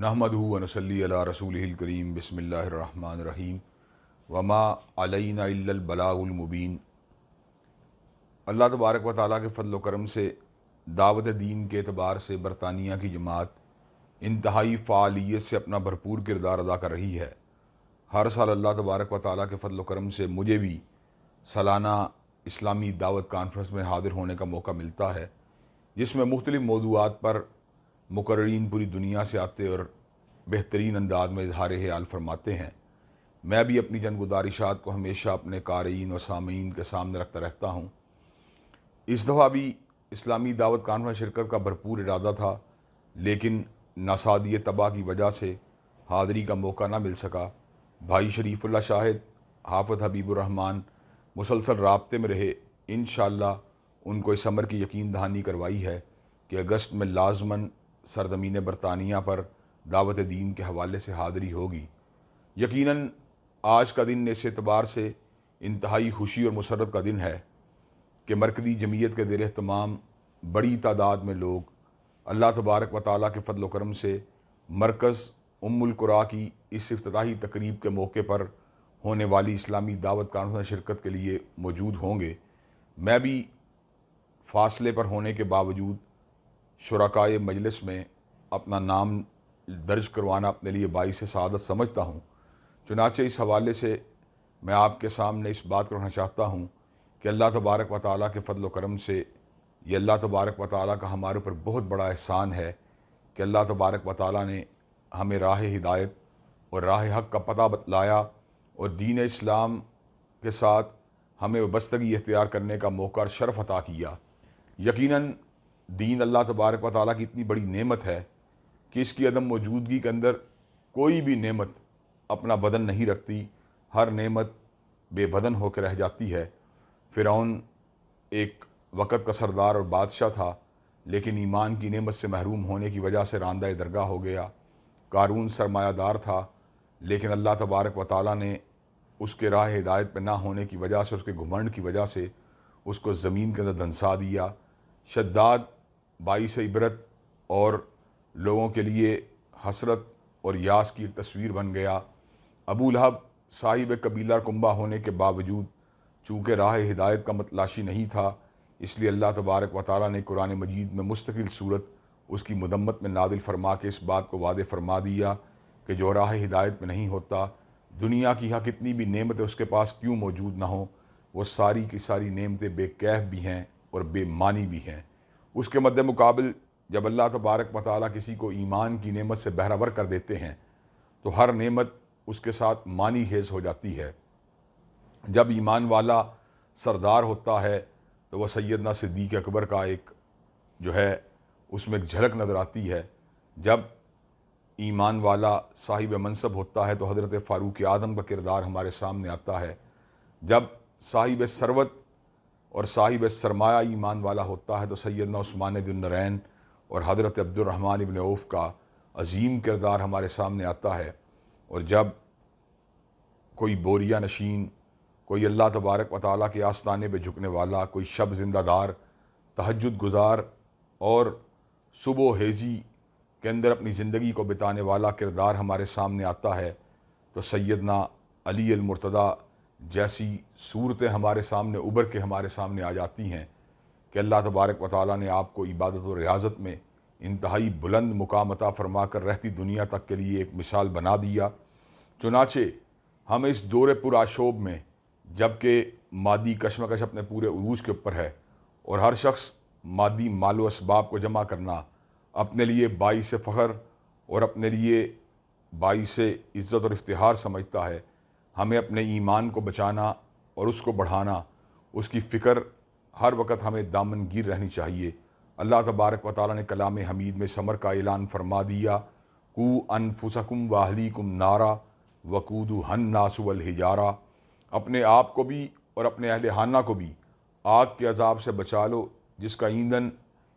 نحمدہ و نصلی علی رسولہ الکریم بسم اللہ الرحمن الرحیم وما علینا الا البلاغ المبین۔ اللہ تبارک و تعالیٰ کے فضل و کرم سے دعوت دین کے اعتبار سے برطانیہ کی جماعت انتہائی فعالیت سے اپنا بھرپور کردار ادا کر رہی ہے۔ ہر سال اللہ تبارک و تعالیٰ کے فضل و کرم سے مجھے بھی سالانہ اسلامی دعوت کانفرنس میں حاضر ہونے کا موقع ملتا ہے، جس میں مختلف موضوعات پر مقررین پوری دنیا سے آتے اور بہترین انداز میں اظہار حال فرماتے ہیں۔ میں بھی اپنی چند گزارشات کو ہمیشہ اپنے قارئین اور سامعین کے سامنے رکھتا رہتا ہوں۔ اس دفعہ بھی اسلامی دعوت کانفرنس شرکت کا بھرپور ارادہ تھا، لیکن ناسادی طبع کی وجہ سے حاضری کا موقع نہ مل سکا۔ بھائی شریف اللہ شاہد، حافظ حبیب الرحمن مسلسل رابطے میں رہے۔ انشاءاللہ ان کو اس امر کی یقین دہانی کروائی ہے کہ اگست میں لازماً سرزمین برطانیہ پر دعوت دین کے حوالے سے حاضری ہوگی۔ یقیناً آج کا دن اس اعتبار سے انتہائی خوشی اور مسرت کا دن ہے کہ مرکزی جمعیت کے زیر اہتمام بڑی تعداد میں لوگ اللہ تبارک و تعالیٰ کے فضل و کرم سے مرکز ام القریٰ کی اس افتتاحی تقریب کے موقع پر ہونے والی اسلامی دعوت کانفرنس شرکت کے لیے موجود ہوں گے۔ میں بھی فاصلے پر ہونے کے باوجود شرکائے مجلس میں اپنا نام درج کروانا اپنے لیے باعث سعادت سمجھتا ہوں۔ چنانچہ اس حوالے سے میں آپ کے سامنے اس بات کو رکھنا چاہتا ہوں کہ اللہ تبارک و تعالیٰ کے فضل و کرم سے یہ اللہ تبارک و تعالیٰ کا ہمارے اوپر بہت بڑا احسان ہے کہ اللہ تبارک و تعالیٰ نے ہمیں راہ ہدایت اور راہ حق کا پتہ بتلایا اور دین اسلام کے ساتھ ہمیں وابستگی اختیار کرنے کا موقع اور شرف عطا کیا۔ یقیناً دین اللہ تبارک و تعالیٰ کی اتنی بڑی نعمت ہے کہ اس کی عدم موجودگی کے اندر کوئی بھی نعمت اپنا بدن نہیں رکھتی، ہر نعمت بے بدن ہو کے رہ جاتی ہے۔ فرعون ایک وقت کا سردار اور بادشاہ تھا، لیکن ایمان کی نعمت سے محروم ہونے کی وجہ سے راندہ درگاہ ہو گیا۔ قارون سرمایہ دار تھا، لیکن اللہ تبارک و تعالیٰ نے اس کے راہ ہدایت پہ نہ ہونے کی وجہ سے، اس کے گھمنڈ کی وجہ سے اس کو زمین کے اندر دھنسا دیا۔ شداد باعث عبرت اور لوگوں کے لیے حسرت اور یاس کی ایک تصویر بن گیا۔ ابو لہب صاحب قبیلہ کنبہ ہونے کے باوجود چونکہ راہ ہدایت کا متلاشی نہیں تھا، اس لیے اللہ تبارک و تعالیٰ نے قرآن مجید میں مستقل صورت اس کی مذمت میں نازل فرما کے اس بات کو واضح فرما دیا کہ جو راہ ہدایت میں نہیں ہوتا، دنیا کی ہاں کتنی بھی نعمتیں اس کے پاس کیوں موجود نہ ہوں، وہ ساری کی ساری نعمتیں بے کیف بھی ہیں اور بے معنی بھی ہیں۔ اس کے مد مقابل جب اللہ تبارک و تعالیٰ کسی کو ایمان کی نعمت سے بہرور کر دیتے ہیں تو ہر نعمت اس کے ساتھ معنی خیز ہو جاتی ہے۔ جب ایمان والا سردار ہوتا ہے تو وہ سیدنا صدیق اکبر کا ایک جو ہے اس میں ایک جھلک نظر آتی ہے۔ جب ایمان والا صاحب منصب ہوتا ہے تو حضرت فاروق اعظم کا کردار ہمارے سامنے آتا ہے۔ جب صاحب ثروت اور صاحب سرمایہ ایمان والا ہوتا ہے تو سیدنا عثمان ذو النورین اور حضرت عبد الرحمن ابن عوف کا عظیم کردار ہمارے سامنے آتا ہے۔ اور جب کوئی بوریا نشین، کوئی اللہ تبارک و تعالیٰ کے آستانے پہ جھکنے والا، کوئی شب زندہ دار، تہجد گزار اور صبح و ہیزی کے اندر اپنی زندگی کو بتانے والا کردار ہمارے سامنے آتا ہے تو سیدنا علی المرتضیٰ جیسی صورتیں ہمارے سامنے ابھر کے ہمارے سامنے آ جاتی ہیں کہ اللہ تبارک و تعالیٰ نے آپ کو عبادت و ریاضت میں انتہائی بلند مقام عطا فرما کر رہتی دنیا تک کے لیے ایک مثال بنا دیا۔ چنانچہ ہم اس دور پر آشوب میں، جب کہ مادی کشمکش اپنے پورے عروج کے اوپر ہے اور ہر شخص مادی مال و اسباب کو جمع کرنا اپنے لیے باعث فخر اور اپنے لیے باعث عزت اور افتخار سمجھتا ہے، ہمیں اپنے ایمان کو بچانا اور اس کو بڑھانا، اس کی فکر ہر وقت ہمیں دامن گیر رہنی چاہیے۔ اللہ تبارک و تعالیٰ نے کلام حمید میں ثمر کا اعلان فرما دیا، قُوا أَنفُسَكُمْ وَأَهْلِيكُمْ نَارًا وَقُودُهَا النَّاسُ وَالْحِجَارَةُ، اپنے آپ کو بھی اور اپنے اہل خانہ کو بھی آگ کے عذاب سے بچا لو جس کا ایندھن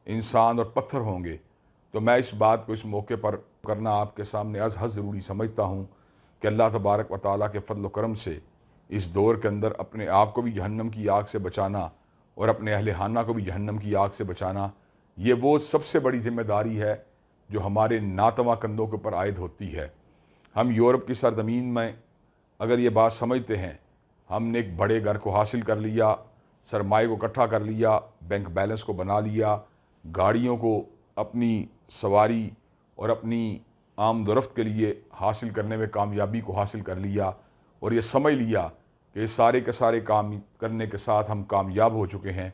انسان اور پتھر ہوں گے۔ تو میں اس بات کو اس موقع پر کرنا آپ کے سامنے از حد ضروری سمجھتا ہوں کہ اللہ تبارک و تعالیٰ کے فضل و کرم سے اس دور کے اندر اپنے آپ کو بھی جہنم کی آگ سے بچانا اور اپنے اہل خانہ کو بھی جہنم کی آگ سے بچانا، یہ وہ سب سے بڑی ذمہ داری ہے جو ہمارے ناتواں کندھوں کے اوپر عائد ہوتی ہے۔ ہم یورپ کی سرزمین میں اگر یہ بات سمجھتے ہیں، ہم نے ایک بڑے گھر کو حاصل کر لیا، سرمایہ کو اکٹھا کر لیا، بینک بیلنس کو بنا لیا، گاڑیوں کو اپنی سواری اور اپنی آمد و رفت کے لیے حاصل کرنے میں کامیابی کو حاصل کر لیا، اور یہ سمجھ لیا کہ سارے کے سارے کام کرنے کے ساتھ ہم کامیاب ہو چکے ہیں،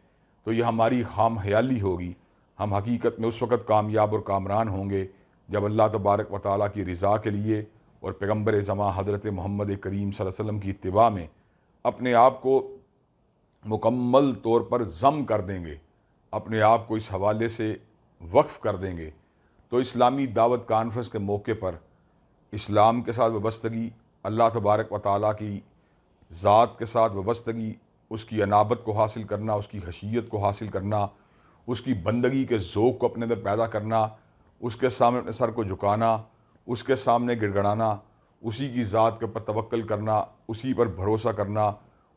تو یہ ہماری خام خیالی ہوگی۔ ہم حقیقت میں اس وقت کامیاب اور کامران ہوں گے جب اللہ تبارک و تعالیٰ کی رضا کے لیے اور پیغمبر زماں حضرت محمد کریم صلی اللہ علیہ وسلم کی اتباع میں اپنے آپ کو مکمل طور پر ضم کر دیں گے، اپنے آپ کو اس حوالے سے وقف کر دیں گے۔ تو اسلامی دعوت کانفرنس کے موقع پر اسلام کے ساتھ وابستگی، اللہ تبارک و تعالیٰ کی ذات کے ساتھ وابستگی، اس کی انابت کو حاصل کرنا، اس کی حیثیت کو حاصل کرنا، اس کی بندگی کے ذوق کو اپنے اندر پیدا کرنا، اس کے سامنے اپنے سر کو جھکانا، اس کے سامنے گڑ گڑانا، اسی کی ذات کے اوپر توکل کرنا، اسی پر بھروسہ کرنا،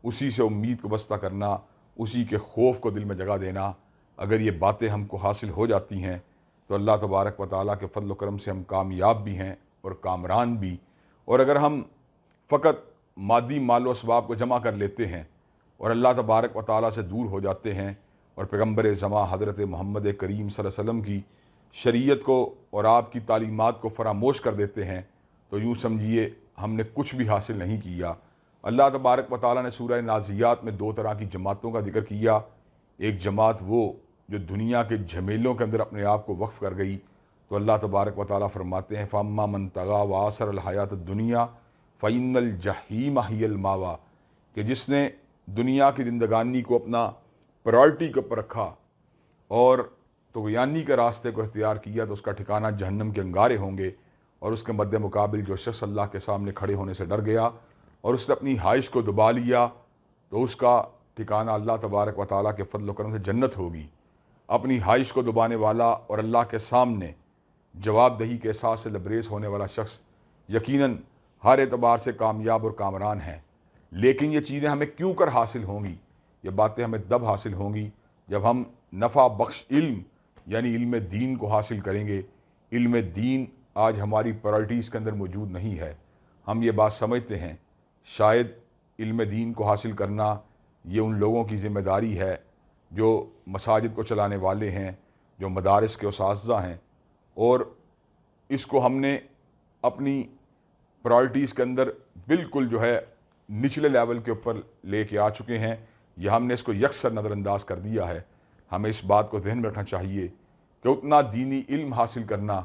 اسی سے امید کو بستہ کرنا، اسی کے خوف کو دل میں جگہ دینا۔ اگر یہ باتیں ہم کو حاصل ہو جاتی ہیں تو اللہ تبارک و تعالیٰ کے فضل و کرم سے ہم کامیاب بھی ہیں اور کامران بھی۔ اور اگر ہم فقط مادی مال و اسباب کو جمع کر لیتے ہیں اور اللہ تبارک و تعالیٰ سے دور ہو جاتے ہیں اور پیغمبر زماں حضرت محمد کریم صلی اللہ علیہ وسلم کی شریعت کو اور آپ کی تعلیمات کو فراموش کر دیتے ہیں، تو یوں سمجھیے ہم نے کچھ بھی حاصل نہیں کیا۔ اللہ تبارک و تعالیٰ نے سورہ نازیات میں 2 طرح کی جماعتوں کا ذکر کیا۔ ایک جماعت وہ جو دنیا کے جھمیلوں کے اندر اپنے آپ کو وقف کر گئی، تو اللہ تبارک و تعالیٰ فرماتے ہیں فَأَمَّا مَن طَغَىٰ وَآثَرَ الْحَيَاةَ الدُّنْيَا فَإِنَّ الْجَحِيمَ هِيَ الْمَأْوَىٰ، کہ جس نے دنیا کی زندگانی کو اپنا پرائرٹی کے اوپر رکھا اور طغیانی کے راستے کو اختیار کیا، تو اس کا ٹھکانہ جہنم کے انگارے ہوں گے۔ اور اس کے مد مقابل جو شخص اللہ کے سامنے کھڑے ہونے سے ڈر گیا اور اس نے اپنی خواہش کو دبا لیا، تو اس کا ٹھکانہ اللہ تبارک و تعالیٰ کے فضل و کرم سے جنت ہوگی۔ اپنی خواہش کو دبانے والا اور اللہ کے سامنے جواب دہی کے احساس سے لبریز ہونے والا شخص یقیناً ہر اعتبار سے کامیاب اور کامران ہے۔ لیکن یہ چیزیں ہمیں کیوں کر حاصل ہوں گی؟ یہ باتیں ہمیں تب حاصل ہوں گی جب ہم نفع بخش علم یعنی علم دین کو حاصل کریں گے۔ علم دین آج ہماری پرائرٹیز کے اندر موجود نہیں ہے۔ ہم یہ بات سمجھتے ہیں شاید علم دین کو حاصل کرنا یہ ان لوگوں کی ذمہ داری ہے جو مساجد کو چلانے والے ہیں، جو مدارس کے اساتذہ ہیں، اور اس کو ہم نے اپنی پرائرٹیز کے اندر بالکل جو ہے نچلے لیول کے اوپر لے کے آ چکے ہیں، یا ہم نے اس کو یکسر نظر انداز کر دیا ہے۔ ہمیں اس بات کو ذہن میں رکھنا چاہیے کہ اتنا دینی علم حاصل کرنا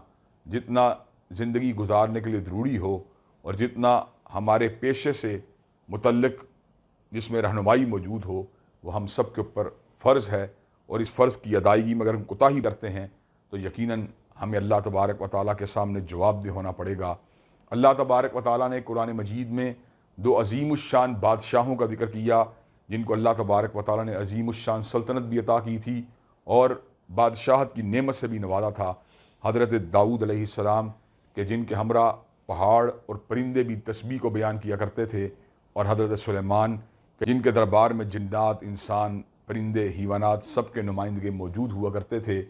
جتنا زندگی گزارنے کے لیے ضروری ہو، اور جتنا ہمارے پیشے سے متعلق جس میں رہنمائی موجود ہو، وہ ہم سب کے اوپر فرض ہے۔ اور اس فرض کی ادائیگی میں اگر ہم کوتاہی کرتے ہیں تو یقیناً ہمیں اللہ تبارک و تعالیٰ کے سامنے جواب دہ ہونا پڑے گا۔ اللہ تبارک و تعالیٰ نے قرآن مجید میں 2 عظیم الشان بادشاہوں کا ذکر کیا، جن کو اللہ تبارک و تعالیٰ نے عظیم الشان سلطنت بھی عطا کی تھی اور بادشاہت کی نعمت سے بھی نوازا تھا۔ حضرت داؤد علیہ السلام کہ جن کے ہمراہ پہاڑ اور پرندے بھی تسبیح کو بیان کیا کرتے تھے، اور حضرت سلیمان کہ جن کے دربار میں جنات، انسان، پرندے، حیوانات سب کے نمائندگی موجود ہوا کرتے تھے،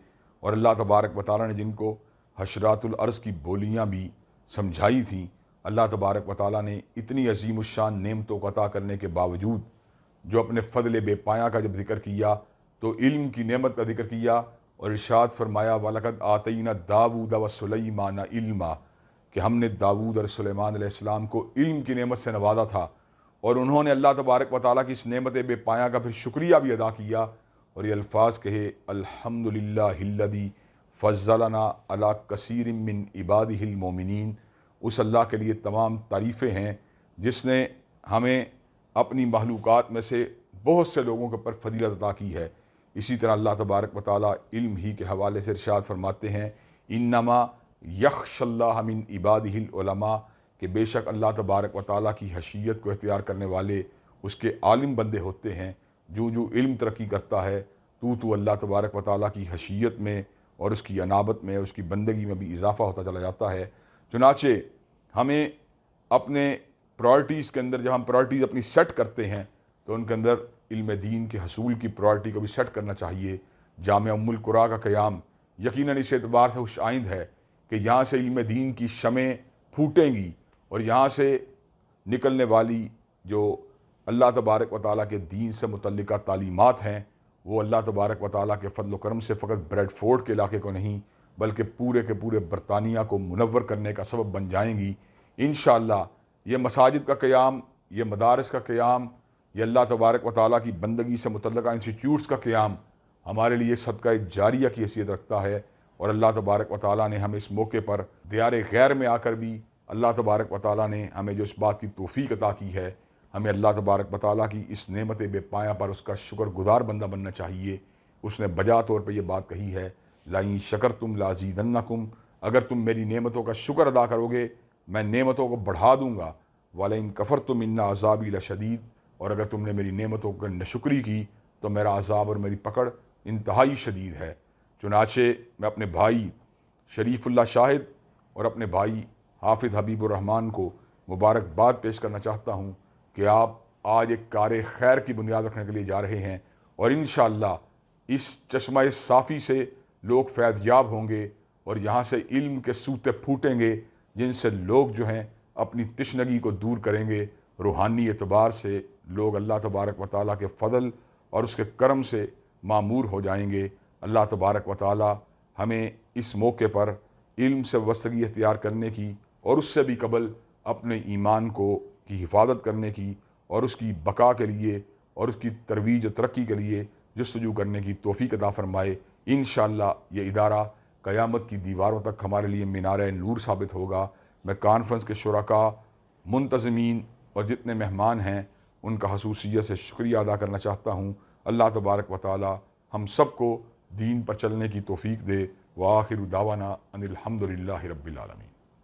اور اللہ تبارک و تعالیٰ نے جن کو حشرات الارض کی بولیاں بھی سمجھائی تھیں۔ اللہ تبارک و تعالیٰ نے اتنی عظیم الشان نعمتوں کو عطا کرنے کے باوجود جو اپنے فضل بے پایہ کا جب ذکر کیا تو علم کی نعمت کا ذکر کیا، اور ارشاد فرمایا وَلَقَدْ آتَيْنَا دَاوُودَ وَسُلَيْمَانَ عِلْمًا، کہ ہم نے داؤد اور سلیمان علیہ السلام کو علم کی نعمت سے نوازا تھا، اور انہوں نے اللہ تبارک و تعالیٰ کی اس نعمت بے پایہ کا پھر شکریہ بھی ادا کیا، اور یہ الفاظ کہے الحمدللہ الذی فضلنا علی کثیر من عبادہ المومنین، اس اللہ کے لیے تمام تعریفیں ہیں جس نے ہمیں اپنی مخلوقات میں سے بہت سے لوگوں کے اوپر فضیلت عطا کی ہے۔ اسی طرح اللہ تبارک و تعالیٰ علم ہی کے حوالے سے ارشاد فرماتے ہیں انما یخشی اللہ من عبادہ العلماء، کہ بے شک اللہ تبارک و تعالیٰ کی حیثیت کو اختیار کرنے والے اس کے عالم بندے ہوتے ہیں۔ جو علم ترقی کرتا ہے تو اللہ تبارک و تعالیٰ کی حیثیت میں اور اس کی انابت میں اور اس کی بندگی میں بھی اضافہ ہوتا چلا جاتا ہے۔ چنانچہ ہمیں اپنے پرائرٹیز کے اندر جب ہم پرائرٹیز اپنی سیٹ کرتے ہیں تو ان کے اندر علم دین کے حصول کی پرائرٹی کو بھی سیٹ کرنا چاہیے۔ جامعہ ام القریٰ کا قیام یقیناً اس اعتبار سے خوش آئند ہے کہ یہاں سے علم دین کی شمعیں پھوٹیں گی اور یہاں سے نکلنے والی جو اللہ تبارک و تعالیٰ کے دین سے متعلقہ تعلیمات ہیں وہ اللہ تبارک و تعالیٰ کے فضل و کرم سے فقط بریڈ فورڈ کے علاقے کو نہیں بلکہ پورے کے پورے برطانیہ کو منور کرنے کا سبب بن جائیں گی انشاءاللہ۔ یہ مساجد کا قیام، یہ مدارس کا قیام، یہ اللہ تبارک و تعالیٰ کی بندگی سے متعلقہ انسٹیٹیوٹس کا قیام ہمارے لیے صدقہ جاریہ کی حیثیت رکھتا ہے، اور اللہ تبارک و تعالیٰ نے ہمیں اس موقع پر دیار غیر میں آ کر بھی اللہ تبارک و تعالیٰ نے ہمیں جو اس بات کی توفیق عطا کی ہے، ہمیں اللہ تبارک و تعالیٰ کی اس نعمت بے پایہ پر اس کا شکر گزار بندہ بننا چاہیے۔ اس نے بجا طور پہ یہ بات کہی ہے، لَئِن شَكَرْتُمْ لَأَزِيدَنَّكُمْ، اگر تم میری نعمتوں کا شکر ادا کرو گے میں نعمتوں کو بڑھا دوں گا، وَلَئِن كَفَرْتُمْ إِنَّ عَذَابِي لَشَدِيدٌ، اور اگر تم نے میری نعمتوں کی ناشکری کی تو میرا عذاب اور میری پکڑ انتہائی شدید ہے۔ چنانچہ میں اپنے بھائی شریف اللہ شاہد اور اپنے بھائی حافظ حبیب الرحمن کو مبارکباد پیش کرنا چاہتا ہوں کہ آپ آج ایک کار خیر کی بنیاد رکھنے کے لیے جا رہے ہیں، اور انشاءاللہ اس چشمہ صافی سے لوگ فیض یاب ہوں گے اور یہاں سے علم کے سوتے پھوٹیں گے جن سے لوگ جو ہیں اپنی تشنگی کو دور کریں گے، روحانی اعتبار سے لوگ اللہ تبارک و تعالیٰ کے فضل اور اس کے کرم سے معمور ہو جائیں گے۔ اللہ تبارک و تعالیٰ ہمیں اس موقع پر علم سے وابستگی اختیار کرنے کی اور اس سے بھی قبل اپنے ایمان کی حفاظت کرنے کی اور اس کی بقا کے لیے اور اس کی ترویج و ترقی کے لیے جستجو کرنے کی توفیق عطا فرمائے۔ انشاءاللہ یہ ادارہ قیامت کی دیواروں تک ہمارے لیے مینار نور ثابت ہوگا۔ میں کانفرنس کے شرکاء، منتظمین اور جتنے مہمان ہیں ان کا خصوصیت سے شکریہ ادا کرنا چاہتا ہوں۔ اللہ تبارک و تعالی ہم سب کو دین پر چلنے کی توفیق دے۔ وآخر دعوانا ان الحمد للہ رب العالمین۔